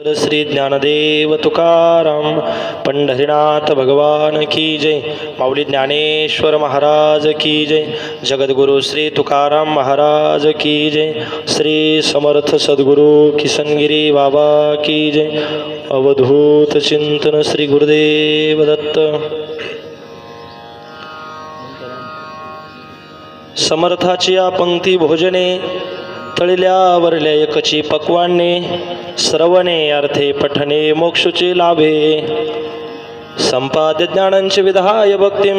श्री ज्ञानदेव तुकाराम पंढरीनाथ भगवान की जय। माऊली ज्ञानेश्वर महाराज की जय। जगद्गुरु श्री तुकाराम महाराज की जय। श्री समर्थ सद्गुरु किसनगिरी बाबा की जय। अवधूत चिंतन श्री गुरुदेव दत्त। समर्थाची या पंक्ती भोजने तळिल्या वरल्या एकची पक्वाने श्रवणे अर्थे पठने मोक्षुचे लाभे। संपाद्य ज्ञानांचे विधाय भक्तिं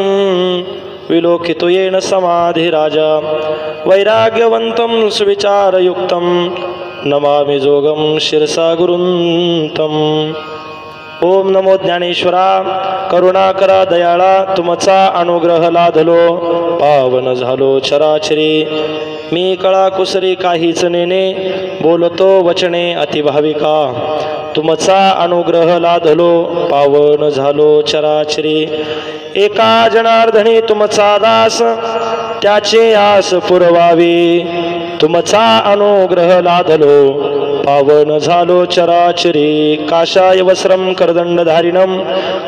विलोकितो येन समाधी राजा। वैराग्यवंतं सुविचारयुक्तं नमामि जोगं शिरसा गुरुंतम। ओम नमो ज्ञानेश्वरा करुणाकरा दयाळा तुमचा अनुग्रह लाधलो पावन झालो चराचरी। मी कळा कुसरी काहीच नेने बोलतो वचने अतिभाविका। तुमचा अनुग्रह लाधलो पावन झालो चराचरी। एका जनार्दनी तुमचा दास त्याचे आस पुरवावी। तुमचा अनुग्रह लाधलो पावन झालो चराचरी। काशाय वस्त्रं करदंडधारिणं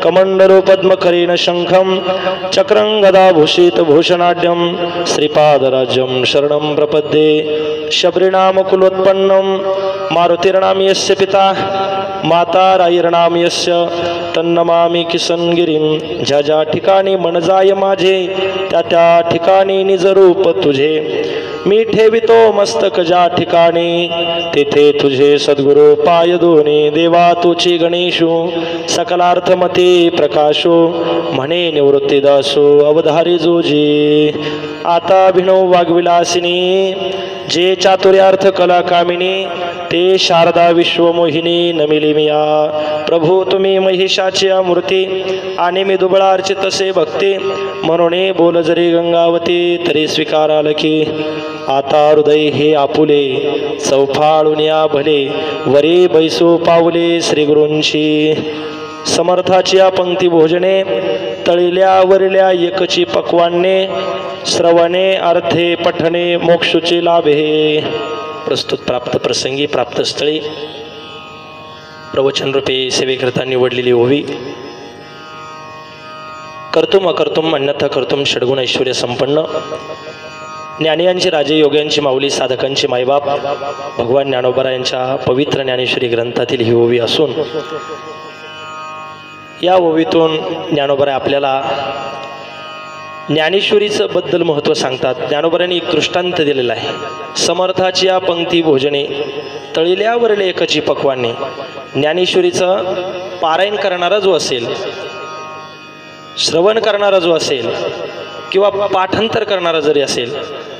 कमंडलो पद्मकरेण शंखं चक्रं गदाभूषित भूषणाढ्यं श्रीपादराज्यं शरणं प्रपद्ये। शबरीनाम कुलोत्पन्नं मारुतिर्नाम यस्य पिता माता रायर्नाम यस्य तन्नमामि किसनगिरीं। ज्या ज्या ठिकाणी मन जाय माझे त्या त्या ठिकाणी निज रूप तुझे। मी ठेवितो मस्तक ज्या ठिकाणी तेथे तुझे सद्गुरु पाय दोन्ही। देवा तुची गणेशो सकलार्थमते प्रकाशो म्हणे निवृत्तीदासो अवधारी जोजी। आता भिनो वाग्विलासिनी जे चातुर्यार्थ कला कामिनी ते शारदा विश्वमोहिनी नमिली मिया। प्रभू तुम्ही महिषाची मूर्ती आणि मी दुबळा अर्चित तसे भक्ती। म्हणून बोल जरी गंगावती तरी स्वीकाराल की। आता हृदय हे आपुले चौफाळून या भले वरी बैसू पावले श्री गुरूंची। समर्थाची या पंक्ती भोजने तळिल्या वरल्या एकची पक्वाने श्रवणे अर्थे पठणे मोक्षुचे लाभे। प्रस्तुत प्राप्त प्रसंगी प्राप्त स्थळी प्रवचन रूपे सेवेकरता निवडलेली होवी। कर्तुम अकर्तुम अन्यथा कर्तुम षड्गुण ऐश्वर्य संपन्न ज्ञानियांची राजे योग्यांची माऊली साधकांची मायबाप भगवान ज्ञानोबा यांच्या पवित्र ज्ञानेश्वरी ग्रंथातील ही ओवी असून या ओवीतून ज्ञानोबा आपल्याला ज्ञानेश्वरीचं बद्दल महत्त्व सांगतात। ज्ञानोबांनी एक दृष्टांत दिलेला आहे। समर्थाची या पंक्ती भोजने तळिल्यावरले एकची पक्वाने। ज्ञानेश्वरीचं पारायण करणारा जो असेल श्रवण करणारा जो असेल किंवा पाठांतर करणारा जरी असेल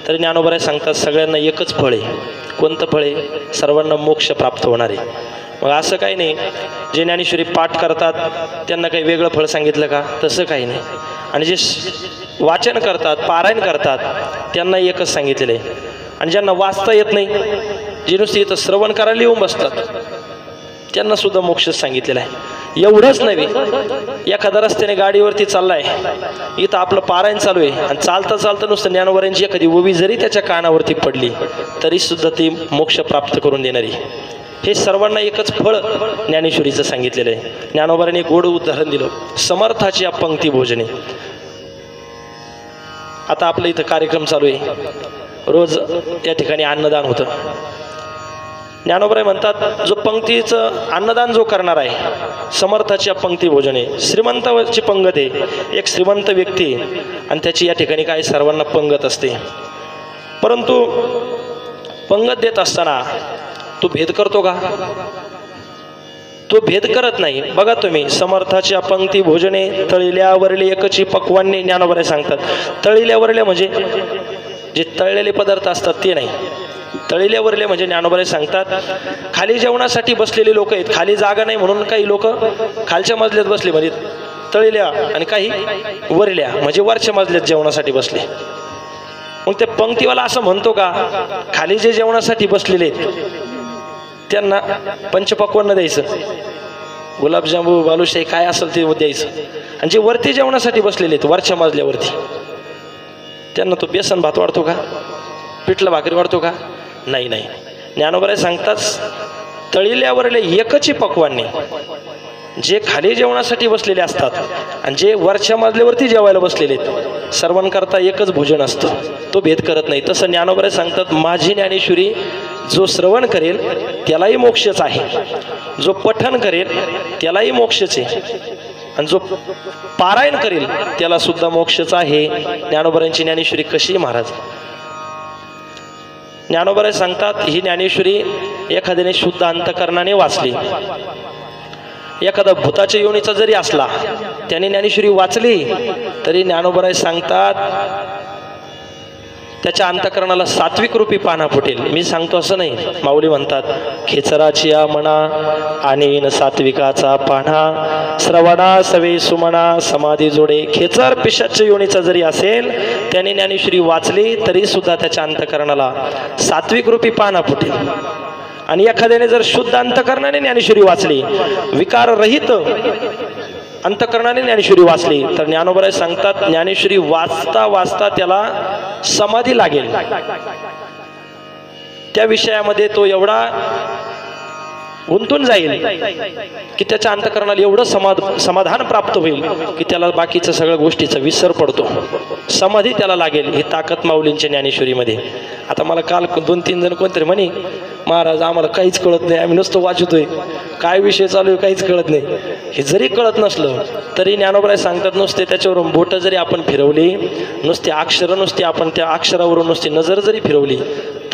तरी ज्ञानोबा सांगतात सगळ्यांना एकच फळ आहे। कोणतं फळ आहे? सर्वांना मोक्ष प्राप्त होणार आहे। मग असं काही नाही जे ज्ञानेश्वरी पाठ करतात त्यांना काही वेगळं फळ सांगितलं का? तसं काही नाही। आणि जे वाचन करतात पारायण करतात त्यांना एकच सांगितलेलं आहे। आणि ज्यांना वाचता येत नाही जे नुसते इथं श्रवण करायला येऊन बसतात त्यांना सुद्धा मोक्ष सांगितलेला आहे। एवढंच नव्हे एखादा रस्त्याने गाडीवरती चाललाय इथं आपलं पारायण चालू आहे आणि चालता चालता नुसतं ज्ञानोबांची एखादी ओवी जरी त्याच्या कानावरती पडली तरी सुद्धा ती मोक्ष प्राप्त करून देणारी। हे सर्वांना एकच फळ ज्ञानेश्वरीचं सांगितलेलं आहे। ज्ञानोबांनी एक गोड उदाहरण दिलं समर्थाची या पंक्ती भोजने। आता आपलं इथं कार्यक्रम चालू आहे रोज या ठिकाणी अन्नदान होतं। ज्ञानोबा म्हणतात जो पंक्तीचं अन्नदान जो करणार आहे समर्थाच्या पंक्ती भोजने श्रीमंताची पंगत आहे। एक श्रीमंत व्यक्ती आणि त्याची या ठिकाणी काय सर्वांना पंगत असते। परंतु पंगत देत असताना तो भेद करतो का? तो भेद करत नाही। बघा तुम्ही समर्थाच्या पंक्ती भोजने तळिल्यावरली एकची पक्वाने ज्ञानोबा सांगतात। तळिल्यावरले म्हणजे जे तळलेले पदार्थ असतात ते नाही। तळिल्यावरले म्हणजे ज्ञानोबा सांगतात खाली जेवणासाठी बसलेले लोक आहेत। खाली जागा नाही म्हणून काही लोक खालच्या मजल्यात बसले म्हणजे तळिल्या आणि काही वरल्या म्हणजे वरच्या मजल्यात जेवणासाठी बसले। मग ते पंक्तीवाला असं म्हणतो का खाली जे जेवणासाठी बसलेले आहेत त्यांना पंचपक्वान्न द्यायचं गुलाबजामू बालुशाही काय असेल ते द्यायचं आणि जे वरती जेवणासाठी बसलेले आहेत वरच्या मजल्यावरती त्यांना तो बेसन भात वाढतो का? पिठलं भाकरी वाढतो का? नाही नाही। ज्ञानोबा सांगतात तळिल्यावरले एकची पक्वान्ने जे खाली जेवणासाठी बसलेले असतात आणि जे वरच्या मजल्यावरती जेवायला बसलेले आहेत, सर्वांकरता एकच भोजन असतं, तो भेद करत नाही. तसं ज्ञानोबा सांगतात, माझी ज्ञानेश्वरी जो श्रवण करेल त्यालाही मोक्षच आहे, जो पठण करेल त्यालाही मोक्षच आहे, आणि जो पारायण करेल त्याला सुद्धा मोक्षच आहे. ज्ञानोबांची ज्ञानेश्वरी कशी महाराज? ज्ञानोबा सांगतात, ही ज्ञानेश्वरी एखाद्याने शुद्ध अंतकरणाने वाचली, एखादा भूताच्या योनीचा जरी असला त्याने ज्ञानेश्वरी वाचली तरी ज्ञानोबा सांगतात त्याच्या अंतकरणाला सात्विक रूपी पाना फुटेल. मी सांगतो असं नाही, माऊली म्हणतात, खेचराची या मना आणि सात्विकाचा पाना, श्रवणा सवे सुमना समाधी जोडे. खेचर पिशाच्या योनीचा जरी असेल त्याने ज्ञानेश्वरी वाचली तरी सुद्धा त्याच्या अंतकरणाला सात्विक रूपी पाना फुटेल. आणि एखाद्याने जर शुद्ध अंतकरणाने ज्ञानेश्वरी वाचली, विकाररहित अंतकरणाने ज्ञानेश्वरी वाचली, तर ज्ञानोबा सांगतात ज्ञानेश्वरी वाचता वाचता त्याला समाधी लागेल. त्या विषयामध्ये तो एवढा गुंतून जाईल की त्याच्या अंतकरणाला एवढं समाधान प्राप्त होईल की त्याला बाकीचं सगळ्या गोष्टीचा विसर पडतो, समाधी त्याला लागेल. ही ताकद माऊलींच्या ज्ञानेश्वरीमध्ये. आता मला काल 2-3 जण कोणतरी म्हणे, महाराज आम्हाला काहीच कळत नाही, आम्ही नुसतं वाचतोय, काय विषय चालू आहे काहीच कळत नाही. हे जरी कळत नसलं तरी ज्ञानोबा सांगतात, नुसते त्याच्यावरून बोटं जरी आपण फिरवली, नुसते अक्षरं नुसते आपण त्या अक्षरावरून नुसती नजर जरी फिरवली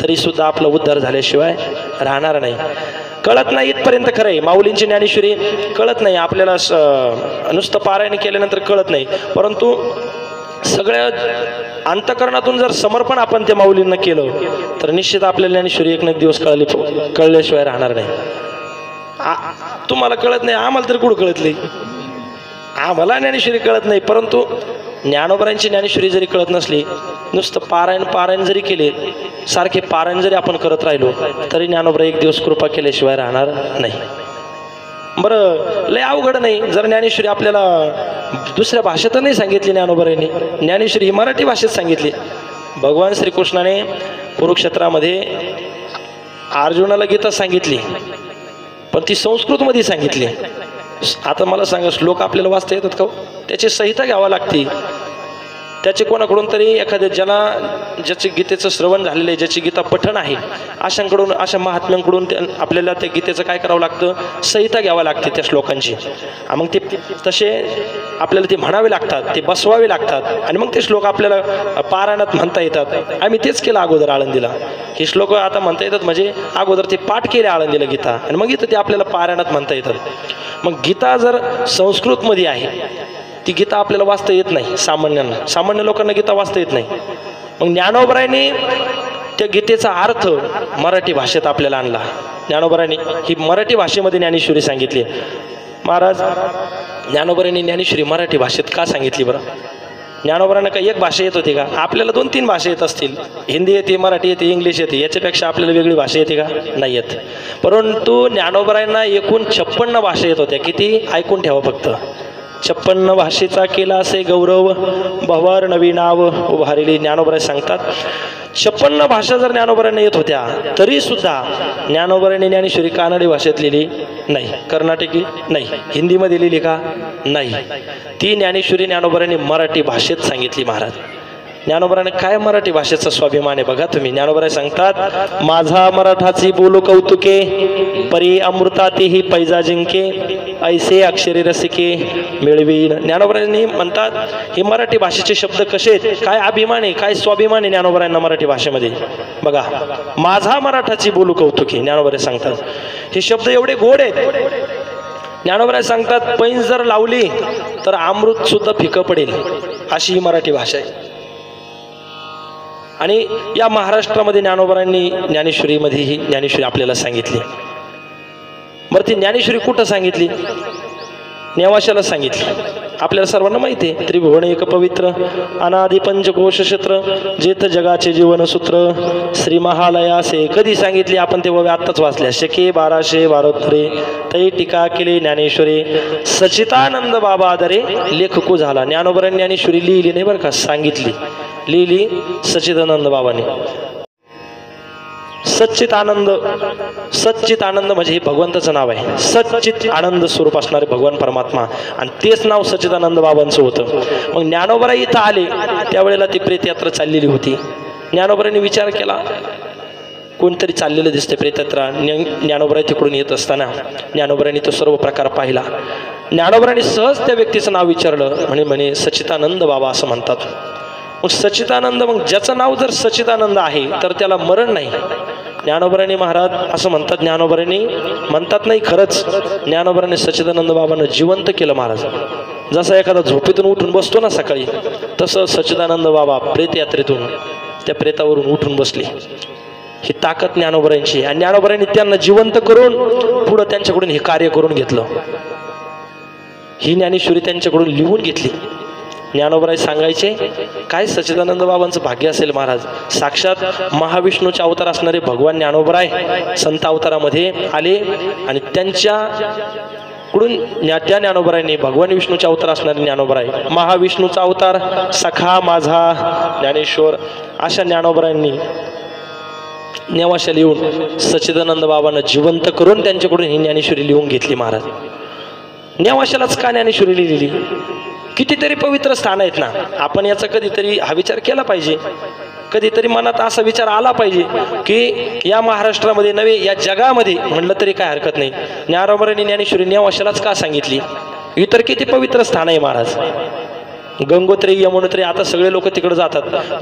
तरी सुद्धा आपला उद्धार झाल्याशिवाय राहणार नाही. कळत नाही इथपर्यंत खरं आहे, माऊलींची ज्ञानेश्वरी कळत नाही आपल्याला, नुसतं पारायण केल्यानंतर कळत नाही, परंतु सगळ्या अंतकरणातून जर समर्पण आपण त्या माऊलींना केलं तर निश्चित आपल्याला ज्ञानेश्वरी एक दिवस कळल्याशिवाय राहणार नाही. तुम्हाला कळत नाही, आम्हाला तर कुठं कळत नाही, आम्हाला ज्ञानेश्वरी कळत नाही, परंतु ज्ञानोबांची ज्ञानेश्वरी जरी कळत नसली, नुसतं पारायण जरी केले, सारखे पारायण जरी आपण करत राहिलो तरी ज्ञानोबा एक दिवस कृपा केल्याशिवाय राहणार नाही. बरं, लय अवघड नाही. जर ज्ञानेश्वरी आपल्याला दुसऱ्या भाषेत नाही सांगितली, ज्ञानोबांनी ज्ञानेश्वरी ही मराठी भाषेत सांगितली. भगवान श्रीकृष्णाने कुरुक्षेत्रामध्ये अर्जुनाला गीता सांगितली, पण ती संस्कृतमध्ये सांगितली. आता मला सांगा, श्लोक आपल्याला वाचता येतात का? त्याची संहिता घ्यावी लागते, त्याचे कोणाकडून तरी एखाद्या ज्याचे गीतेचं श्रवण झालेलं आहे, ज्याची गीता पठण आहे, अशांकडून, अशा महात्म्यांकडून आपल्याला त्या गीतेचं काय करावं लागतं, संहिता घ्यावी लागते त्या श्लोकांची. मग ते तसे आपल्याला ते म्हणावे लागतात, ते बसवावे लागतात, आणि मग ते श्लोक आपल्याला पारायणात म्हणता येतात. आम्ही तेच केलं अगोदर आळंदीला. हे श्लोक आता म्हणता येतात म्हणजे अगोदर ते पाठ केले आळंदीला गीता, आणि मग इथं ते आपल्याला पारायणात म्हणता येतात. मग गीता जर संस्कृतमध्ये आहे, ती गीता आपल्याला वाचता येत नाही, सामान्य लोकांना गीता वाचता येत नाही. मग ज्ञानोबांनी त्या गीतेचा अर्थ मराठी भाषेत आपल्याला आणला. ज्ञानोबांनी ही मराठी भाषेमध्ये ज्ञानेश्वरी सांगितली. महाराज, ज्ञानोबांनी ज्ञानेश्वरी मराठी भाषेत का सांगितली बरं? ज्ञानोबांना काही एक भाषा येत होती का? आपल्याला 2-3 भाषा येत असतील, हिंदी येते, मराठी येते, इंग्लिश येते, याच्यापेक्षा आपल्याला वेगळी भाषा येते का? नाही येत. परंतु ज्ञानोबांना एकूण 56 भाषा येत होत्या. किती? ऐकून ठेवा फक्त. 56 भाषेचा केला असे गौरव, भवर नवी नाव उभारली. ज्ञानोबा सांगतात 56 भाषा जर ज्ञानोबांना येत होत्या तरी सुद्धा ज्ञानोबांनी ज्ञानेश्वरी कानडी भाषेत लिहिली नाही, कर्नाटकी नाही, हिंदीमध्ये लिहिली का? नाही. ती ज्ञानेश्वरी ज्ञानोबांनी मराठी भाषेत सांगितली. महाराज, ज्ञानोबांना काय मराठी भाषेचा स्वाभिमान आहे बघा तुम्ही. ज्ञानोबा सांगतात, माझा मराठाची बोलू कौतुके, परी अमृतातीही पैजा जिंके, ऐसे अक्षरी रसिके मिळवीन. ज्ञानोबांनी म्हणतात हे मराठी भाषेचे शब्द कसे आहेत, काय अभिमान आहे, काय स्वाभिमान आहे ज्ञानोबांना मराठी भाषेमध्ये. बघा, माझा मराठाची बोलू कौतुके, ज्ञानोबा सांगतात हे शब्द एवढे गोड आहेत. ज्ञानोबा सांगतात पैंज जर लावली तर अमृत सुद्धा फिकं पडेल, अशी ही मराठी भाषा आहे. आणि या महाराष्ट्रामध्ये ज्ञानोबांनी ज्ञानेश्वरीमध्ये ही ज्ञानेश्वरी आपल्याला सांगितली. बरं, ती ज्ञानेश्वरी कुठं सांगितली? नेवाशाला सांगितली. आपल्याला सर्वांना माहिती आहे, त्रिभुवन एक पवित्र अनादि पंचकोश क्षेत्र, जेथ जगाचे जीवनसूत्र, श्री महालयासे. कधी सांगितली? आपण तेव्हा आत्ताच वाचल्या. शके 1272 तै टीका केली ज्ञानेश्वरी, सचितानंद बाबा आदरे लेखकू झाला. ज्ञानोबांनी ज्ञानेश्वरी लिहिली नाही बरं का, सांगितली, लिहिली सचिदानंद बाबांनी. सच्चित आनंद, सच्चित आनंद म्हणजे हे भगवंताचं नाव आहे. सच्चित आनंद स्वरूप असणारे भगवान परमात्मा, आणि तेच नाव सच्चिदानंद बाबांचं होतं. मग ज्ञानोबा इथं आले त्यावेळेला ती प्रेतयात्रा चाललेली होती. ज्ञानोबांनी विचार केला, कोणतरी चाललेलं दिसते प्रेतयात्रा. ज्ञानोबा तिकडून येत असताना ज्ञानोबांनी तो सर्व प्रकार पाहिला. ज्ञानोबांनी सहज त्या व्यक्तीचं नाव विचारलं. म्हणे सच्चिदानंद बाबा असं म्हणतात. मग सच्चिदानंद, मग ज्याचं नाव जर सच्चिदानंद आहे तर त्याला मरण नाही. ज्ञानोबांनी महाराज असं म्हणतात, ज्ञानोबांनी म्हणतात नाही, खरंच ज्ञानोबांनी सच्चिदानंद बाबांना जिवंत केलं महाराज. जसा एखादा झोपेतून उठून बसतो ना सकाळी, तसं सच्चिदानंद बाबा प्रेतयात्रेतून त्या प्रेतावरून उठून बसले. ही ताकद ज्ञानोबांची. आणि ज्ञानोबांनी त्यांना जिवंत करून पुढं त्यांच्याकडून हे कार्य करून घेतलं. ही ज्ञानेश्वरी त्यांच्याकडून लिहून घेतली. ज्ञानोबराय सांगायचे, काय सच्चिदानंद बाबांचं भाग्य असेल महाराज. साक्षात महाविष्णूचे अवतार असणारे भगवान ज्ञानोबराय संत अवतारामध्ये आले, आणि त्यांच्याकडून त्या ज्ञानोबरायांनी भगवान विष्णूचे अवतार असणारे ज्ञानोबराय, महाविष्णूचा अवतार सखा माझा ज्ञानेश्वर, अशा ज्ञानोबरायांनी नेवाशा लिहून सच्चिदानंद बाबांना जिवंत करून त्यांच्याकडून ही ज्ञानेश्वरी लिहून घेतली महाराज. नेवाशालाच का ज्ञानेश्वरी लिहिली? कितीतरी पवित्र स्थान आहेत ना. आपण याचा कधीतरी हा विचार केला पाहिजे. कधीतरी मनात असा विचार आला पाहिजे की या महाराष्ट्रामध्ये नव्हे, या जगामध्ये म्हणलं तरी काय हरकत नाही, ज्ञानोबांनी ज्ञानेश्वरी नेवाशालाच का सांगितली? इतर किती पवित्र स्थान आहे महाराज. गंगोत्री, यमुनोत्री, आता सगळे लोक तिकडे जातात.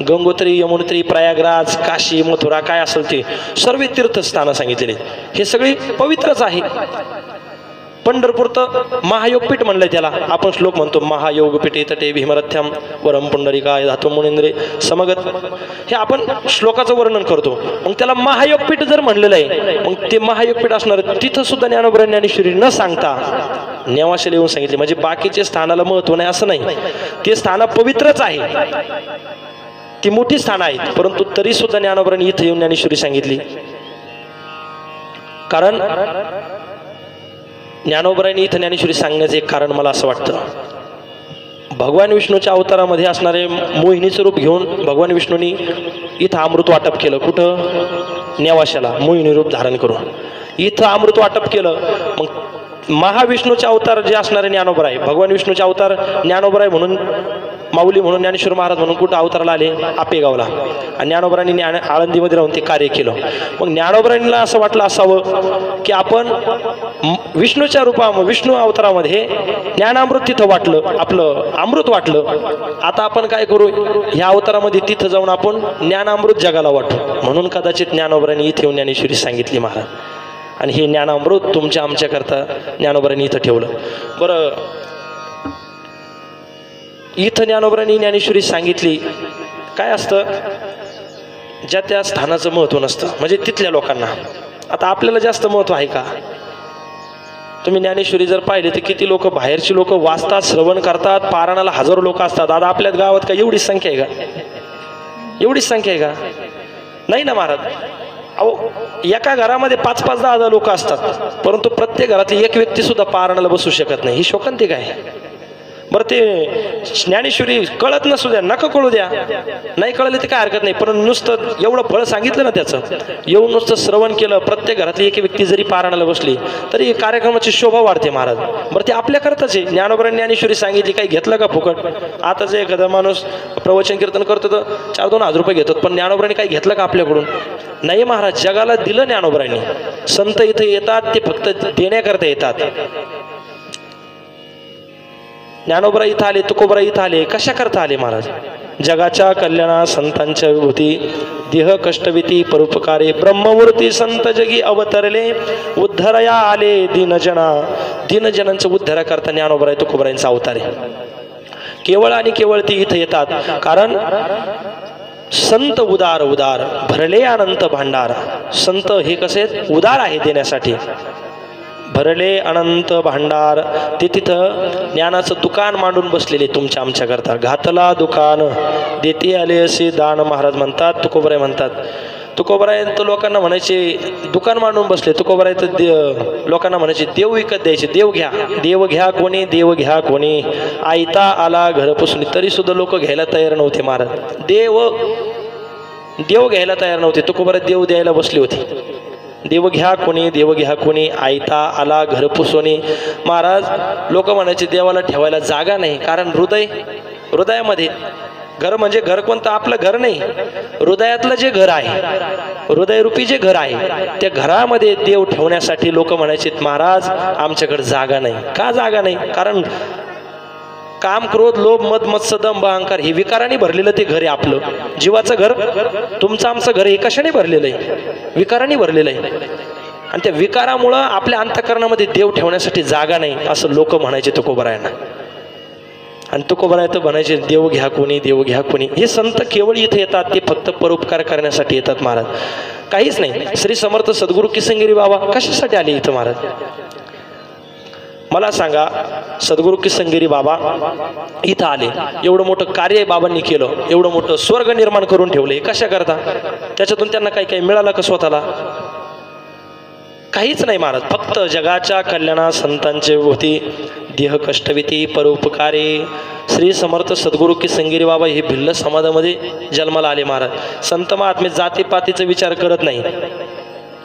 गंगोत्री, यमुनोत्री, प्रयागराज, काशी, मथुरा, काय असेल ते सर्व तीर्थस्थानं सांगितलेली, हे सगळी पवित्रच आहे. पंढरपूर तर महायोगपीठ म्हणलंय त्याला. आपण श्लोक म्हणतो, महायोगपीठे तटे भीमरथ्यम वरम पुंडरिकाय धातु मुनिंद्रे समगत, हे आपण श्लोकाचं वर्णन करतो. मग त्याला महायोगपीठ जर म्हणलेलं आहे, मग ते महायोगपीठ असणार, तिथं सुद्धा ज्ञानोबा ज्ञानेश्वरी न सांगता नेवाशा लिहून सांगितले. म्हणजे बाकीचे स्थानाला महत्व नाही असं नाही, ते स्थान पवित्रच आहे, ती मोठी स्थानं आहेत, परंतु तरी सुद्धा ज्ञानोबांनी इथं येऊन ज्ञानेश्वरी सांगितली. कारण ज्ञानोबांनी इथं ज्ञानेश्वरी सांगण्याचं एक कारण मला असं वाटतं, भगवान विष्णूच्या अवतारामध्ये असणारे मोहिनीचं रूप घेऊन भगवान विष्णूंनी इथं अमृत वाटप केलं. कुठं? नेवाशाला मोहिनी रूप धारण करून इथं अमृत वाटप केलं. मग महाविष्णूचे अवतार जे असणारे ज्ञानोबराय, भगवान विष्णूचे अवतार ज्ञानोबराय म्हणून, माऊली म्हणून, ज्ञानेश्वर महाराज म्हणून कुठं अवताराला आले? आपेगावला. आणि ज्ञानोबरांनी आळंदीमध्ये राहून ते कार्य केलं. मग ज्ञानोबरांना असं वाटलं असावं की आपण विष्णूच्या रूपामध्ये, विष्णू अवतारामध्ये ज्ञानामृत तिथं वाटलं, आपलं अमृत वाटलं, आता आपण काय करू, ह्या अवतारामध्ये तिथं जाऊन आपण ज्ञानामृत जगाला वाटू. म्हणून कदाचित ज्ञानोबरांनी इथे येऊन ज्ञानेश्वरी सांगितली महाराज. आणि हे ज्ञानामृत तुमच्या आमच्याकरता ज्ञानोबांनी इथं ठेवलं. बरं, इथं ज्ञानोबांनी ज्ञानेश्वरी सांगितली. काय असतं, ज्या त्या स्थानाचं महत्त्व नसतं, म्हणजे तिथल्या लोकांना. आता आपल्याला जास्त महत्त्व आहे का? तुम्ही ज्ञानेश्वरी जर पाहिले तर किती लोक, बाहेरची लोक वाचतात, श्रवण करतात, पारायणाला हजारो लोक असतात. आता आपल्याच गावात का एवढीच संख्या आहे का? एवढीच संख्या आहे का? नाही ना महाराज. अहो, एका घरामध्ये 5-5, 10 लोक असतात, परंतु प्रत्येक घरातली एक व्यक्ती सुद्धा पारायणाला बसू शकत नाही. ही शोकांतिक आहे. बरं, ते ज्ञानेश्वरी कळत नसू द्या, नका कळू द्या, नाही कळले ते काय हरकत नाही, पण नुसतं एवढं फळ सांगितलं ना त्याचं, येऊन नुसतं श्रवण केलं, प्रत्येक घरातली एक व्यक्ती जरी पारायणाला बसली तरी कार्यक्रमाची शोभा वाढते महाराज. बरं, ते आपल्याकरताच आहे. ज्ञानोबांनी ज्ञानेश्वरी सांगितली, काही घेतलं का फुकट? आता जे एखादा माणूस प्रवचन कीर्तन करतो तर 4-2 हजार रुपये घेतात, पण ज्ञानोबांनी काही घेतलं का आपल्याकडून? नाही महाराज, जगाला दिलं ज्ञानोबांनी. संत इथे येतात ते फक्त देण्याकरता येतात. ज्ञानोबा इथं आले, तुकोबरा इथं आले, कशा करता आले महाराज? जगाच्या कल्याणा संतांच्या विभूती, देह कष्टविती परोपकारे, ब्रह्ममूर्ती संत जगी अवतरले, उद्धरया आले दीनजना. दीनजनांचं उद्धार करता ज्ञानोबा तुकोबरायांचा अवतार आहे. केवळ आणि केवळ ती इथं येतात कारण संत उदार उदार भरले अनंत भांडार. संत हे कसे उदार आहे देण्यासाठी, भरले अनंत भांडार. ते तिथं ज्ञानाचं दुकान मांडून बसलेले तुमच्या आमच्याकरता. घातला दुकान देते आले असे दान महाराज म्हणतात, तुकोबराय म्हणतात. तुकोबराय तर लोकांना म्हणायचे दुकान मांडून बसले. तुकोबराय तर लोकांना म्हणायचे देव विकत द्यायचे, देव घ्या, देव घ्या कोणी, देव घ्या कोणी. आयता आला घर पुसून, तरी सुद्धा लोक घ्यायला तयार नव्हते महाराज. देव देव घ्यायला तयार नव्हते. तुकोबाराय देव द्यायला बसले होते. देव घ्या कोणी, देव घ्या कोणी, आयता आला घर पुसोनी. महाराज लोक म्हणायचे देवाला ठेवायला जागा नाही, कारण हृदयामध्ये घर म्हणजे घर कोणतं, आपलं घर नाही, हृदयातलं जे घर आहे, हृदयरूपी जे घर आहे, त्या घरामध्ये देव ठेवण्यासाठी लोक म्हणायचे महाराज आमच्याकडे जागा नाही. का जागा नाही? कारण काम, क्रोध, लोभ, मद, मत्सर, दंभ, अहंकार हे विकाराने भरलेलं ते घर आहे आपलं. जीवाचं घर, तुमचं आमचं घर हे कशाने भरलेलं आहे? विकाराने भरलेलं आहे. आणि त्या विकारामुळं आपल्या अंतःकरणामध्ये देव ठेवण्यासाठी जागा नाही, असं लोक म्हणायचे तुकोबारायांना. आणि तुकोबाराय तर म्हणायचे देव घ्या कोणी, देव घ्या कोणी. हे संत केवळ इथे येतात, ते फक्त परोपकार करण्यासाठी येतात महाराज, काहीच नाही. श्री समर्थ सद्गुरू किसनगिरी बाबा कशासाठी आले इथं महाराज? मला सांगा, सद्गुरू किसनगिरी बाबा इथं आले, एवढं मोठं कार्य बाबांनी केलं, एवढं मोठं स्वर्ग निर्माण करून ठेवले, कशा करता? त्याच्यातून त्यांना काही काही मिळालं का स्वतःला? काहीच नाही महाराज. फक्त जगाच्या कल्याणा संतांचे होती, देह कष्टविती परोपकारी. श्री समर्थ सद्गुरू किसनगिरी बाबा हे भिल्ल समाजामध्ये जन्माला आले महाराज. संत महात्मे जातीपातीचा विचार करत नाही.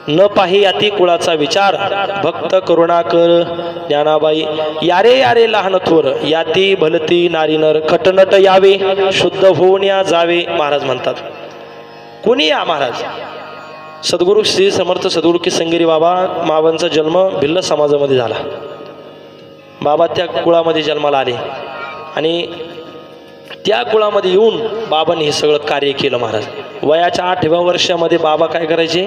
न पाही याती कुळाचा विचार, भक्त करुणाकर ज्ञानाबाई. यारे यारे लहान थोर, याती भलती नारी नर, खटनट यावे शुद्ध होऊन या जावे. महाराज म्हणतात कोणी या महाराज. सद्गुरू श्री समर्थ सद्गुरू किसनगिरी बाबा मावांचा जन्म भिल्ल समाजामध्ये झाला. बाबा त्या कुळामध्ये जन्माला आले आणि त्या कुळामध्ये येऊन बाबांनी हे सगळं कार्य केलं महाराज. वयाच्या 8व्या वर्षामध्ये बाबा काय करायचे?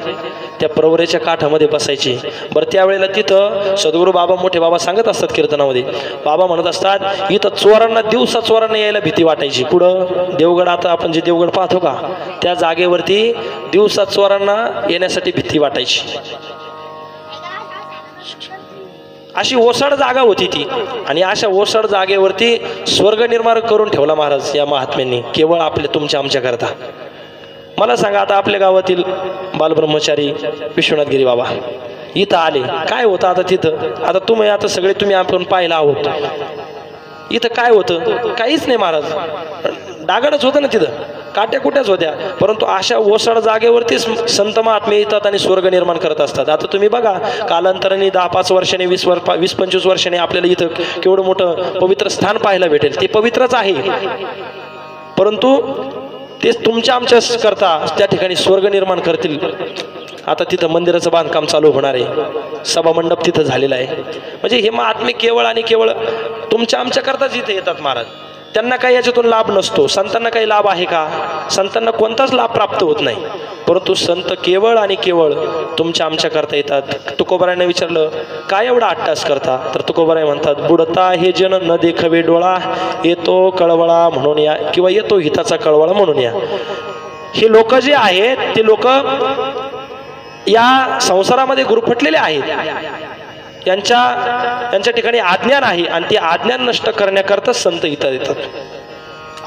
त्या प्रवरेच्या काठामध्ये बसायचे. बरं त्यावेळेला तिथं सद्गुरू बाबा मोठे बाबा सांगत असतात कीर्तनामध्ये, बाबा म्हणत असतात इथं चोरांना, दिवसा चोरांना यायला भीती वाटायची. कुठं? देवगड. आता आपण जे देवगड पाहतो का, त्या जागेवरती दिवसा चोरांना येण्यासाठी भीती वाटायची. अशी ओसाड जागा होती ती. आणि अशा ओसाड जागेवरती स्वर्ग निर्माण करून ठेवला महाराज या महात्म्यांनी, केवळ आपले तुमच्या आमच्या करता. मला सांगा, आता आपल्या गावातील बालब्रह्मचारी विश्वनाथगिरी बाबा इथं आले, काय होतं आता तिथं? आता तुम्ही, आता सगळे तुम्ही आपण पाहिलं आहोत, इथं काय होतं? काहीच नाही महाराज. डागडच होतं ना तिथं, काट्या कुट्याच होत्या. परंतु अशा ओसाड जागेवरतीच संत महात्मे येतात आणि स्वर्ग निर्माण करत असतात. आता तुम्ही बघा, कालांतराने 10-5 वर्षांनी 20-25 वर्षांनी आपल्याला इथं केवढं मोठं पवित्र स्थान पाहायला भेटेल. ते पवित्रच आहे, परंतु तेच तुमच्या आमच्या करता त्या ठिकाणी स्वर्ग निर्माण करतील. आता तिथं मंदिराचं बांधकाम चालू होणार आहे, सभामंडप तिथं झालेला आहे. म्हणजे हे महात्मे केवळ आणि केवळ तुमच्या आमच्या करताच इथे येतात महाराज. त्यांना काही याच्यातून लाभ नसतो. संतांना काही लाभ आहे का? संतांना कोणताच लाभ प्राप्त होत नाही. परंतु संत केवळ आणि केवळ तुमच्या आमच्या करता येतात. तुकोबारायांना विचारलं काय एवढा अट्टास करता, तर तुकोबाराय म्हणतात बुडता हे जन न देखवे डोळा, येतो कळवळा म्हणून या, किंवा येतो हिताचा कळवळा म्हणून या. हे लोक जे आहेत ते लोक या संसारामध्ये गुरफटलेले आहेत. यांच्या ठिकाणी अज्ञान आहे आणि ते अज्ञान नष्ट करण्याकरता संत इथं येतात.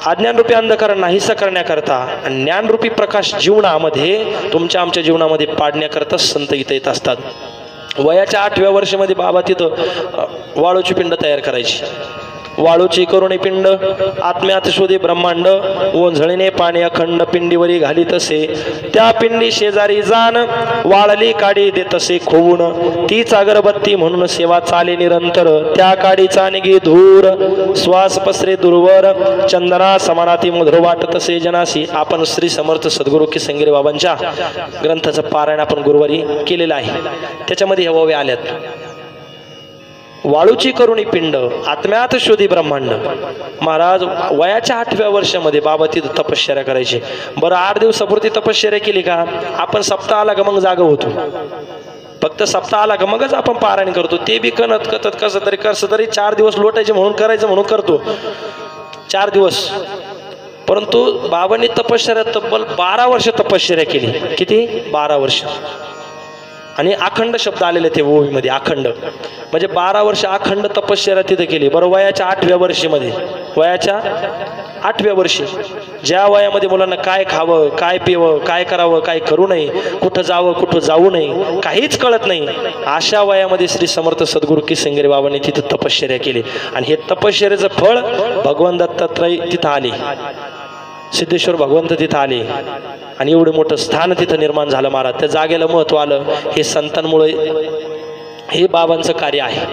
अज्ञानरूपी अंधकार नाहीसा करण्याकरता आणि ज्ञानरूपी प्रकाश जीवनामध्ये तुमच्या आमच्या जीवनामध्ये पाडण्याकरता संत इथं येत असतात. वयाच्या 8व्या वर्षामध्ये बाबा तिथं वाळूची पिंड तयार करायची. वाळूची करुणी पिंड आत्म्यात शोधे ब्रह्मांड, ओंझळीने पाणी अखंड पिंडीवरी घाली तसे, त्या पिंडी शेजारी जाण वाळली काडी देत तसे खोवून, तीच अगरबत्ती म्हणून सेवा चाले निरंतर, त्या काडीचा निघी धूर श्वास पसरे दूरवर, चंदना समानाती मधुर वाट तसे जनासी. आपण श्री समर्थ सद्गुरू किसनगिरी बाबांच्या ग्रंथाचं पारायण आपण गुरुवारी केलेलं आहे. त्याच्यामध्ये हे ओव्या आल्यात. वाळूची करुणी पिंड आत्म्यात शोधी ब्रह्मांड. महाराज वयाच्या 8व्या वर्षामध्ये बाबा तिथं तपश्चर्या करायची. बरं 8 दिवसापुरती तपश्चर्या केली का? आपण सप्ताह आला का मग जागा होतो. फक्त सप्ताह आला का मगच आपण पारायण करतो. ते बी कणत कथत कसं तरी 4 दिवस लोटायचे म्हणून करायचं म्हणून करतो 4 दिवस. परंतु बाबांनी तपश्चर्या तब्बल 12 वर्ष तपश्चर्या केली. किती? 12 वर्ष. आणि अखंड शब्द आलेले ते ओवीमध्ये, अखंड म्हणजे 12 वर्ष अखंड तपश्चर्या तिथे केली. बरं वयाच्या 8व्या वर्षीमध्ये, वयाच्या 8व्या वर्षी ज्या वयामध्ये मुलांना काय खावं, काय पिवं, काय करावं, काय करू नये, कुठं जावं, कुठं जाऊ नये, काहीच कळत नाही, अशा वयामध्ये श्री समर्थ सद्गुरू किसनगिरी बाबांनी तिथं तपश्चर्या केली. आणि हे तपश्चर्याचं फळ भगवान दत्तात्रय तिथं आले. सिद्धेश्वर भगवंत तिथं आले आणि एवढं मोठं स्थान तिथं निर्माण झालं महाराज. त्या जागेला महत्त्व आलं. हे संतांमुळे, हे बाबांचं कार्य आहे.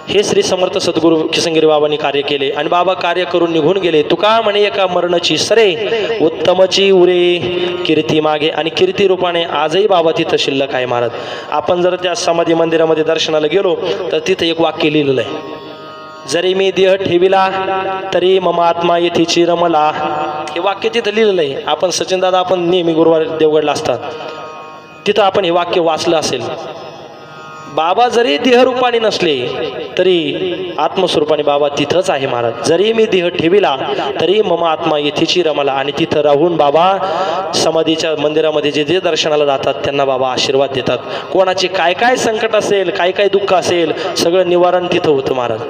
हे श्री समर्थ सद्गुरू किसनगिरी बाबांनी कार्य केले आणि बाबा कार्य करून निघून गेले. तुका म्हणे एका मरणाची सरे, उत्तमची उरे कीर्ती मागे. आणि कीर्ती रूपाने आजही बाबा तिथं शिल्लक आहे महाराज. आपण जर त्या समाधी मंदिरामध्ये दर्शनाला गेलो तर तिथं एक वाक्य लिहिलेलं आहे, जरी मी देह ठेविला तरी मम आत्मा येथीची रमला. हे वाक्य तिथं लिहिलेलं आहे. आपण सचिन दादा आपण नेहमी गुरुवार देवगडला असतात, तिथं आपण हे वाक्य वाचलं असेल. बाबा जरी देहरूपाने नसले तरी आत्मस्वरूपाने बाबा तिथंच आहे महाराज. जरी मी देह ठेविला तरी मम आत्मा येथीची रमला. आणि तिथं राहून बाबा समाधीच्या मंदिरामध्ये जे जे दर्शनाला जातात त्यांना बाबा आशीर्वाद देतात. कोणाची काय काय संकट असेल, काय काय दुःख असेल, सगळं निवारण तिथं होतं महाराज.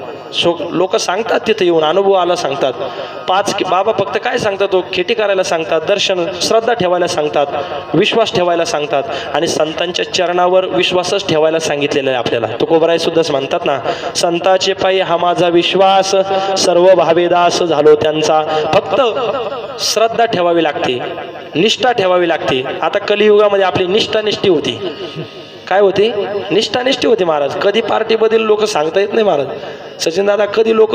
लोक सांगतात तिथं येऊन, अनुभव आला सांगतात. बाबा फक्त काय सांगतात, तो खेटी करायला सांगतात, दर्शन श्रद्धा ठेवायला सांगतात, विश्वास ठेवायला सांगतात आणि संतांच्या चरणावर विश्वासच ठेवायला सांगितलेलं आहे आपल्याला. तुकोबराय सुद्धा म्हणतात ना, संताचे पायी हा माझा विश्वास, सर्व भावेदास झालो त्यांचा. फक्त श्रद्धा ठेवावी लागते, निष्ठा ठेवावी लागते. आता कलियुगामध्ये आपली निष्ठानिष्ठी होती. काय होती? निष्ठानिष्ठी होती महाराज. कधी पार्टीबद्दल लोक सांगता येत नाही महाराज. सचिन दादा कधी लोक